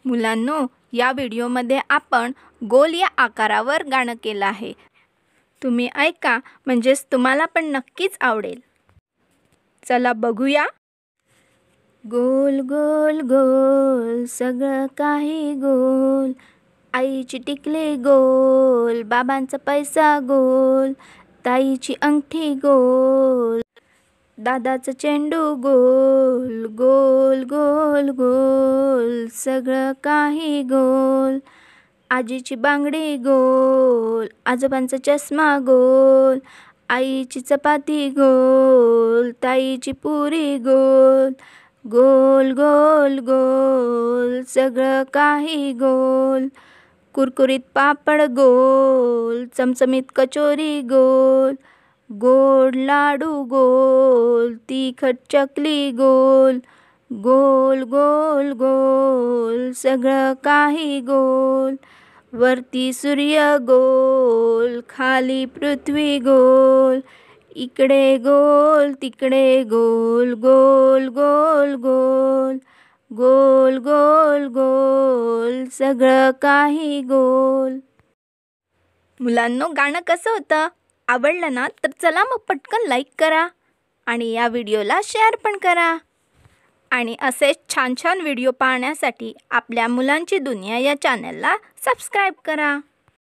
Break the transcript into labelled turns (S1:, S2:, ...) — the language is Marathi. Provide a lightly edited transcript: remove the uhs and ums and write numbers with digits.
S1: मुलांनो, या व्हिडिओमध्ये आपण गोल या आकारावर गाणं केलं आहे। तुम्ही ऐका, म्हणजेच तुम्हाला पण नक्कीच आवडेल। चला बघूया। गोल गोल गोल सगळं काही गोल, आईची टिकली गोल, बाबांचा पैसा गोल, ताईची अंगठी गोल, दादाचा चेंडू गोल, गोल गोल गोल सगळं काही गोल, आजीची बांगडी गोल, आजोबांचा चष्मा गोल, आईची चपाती गोल, ताईची पुरी गोल, गोल गोल गोल सगळं काही गोल, कुरकुरीत पापड गोल, चमचमीत कचोरी गोल, गोड लाडू गोल, तिखट चकली गोल, गोल गोल गोल सगळं काही गोल, वरती सूर्य गोल, खाली पृथ्वी गोल, इकडे गोल तिकडे गोल, गोल गोल गोल, गोल गोल गोल सगळं काही गोल। मुलांनो, गाणं कसं होतं? आवडलं ना? तर चला मग पटकन लाईक करा आणि या व्हिडिओला शेअर पण करा। आणि असेच छान छान व्हिडिओ पाहण्यासाठी आपल्या मुलांची दुनिया या चॅनलला सबस्क्राईब करा।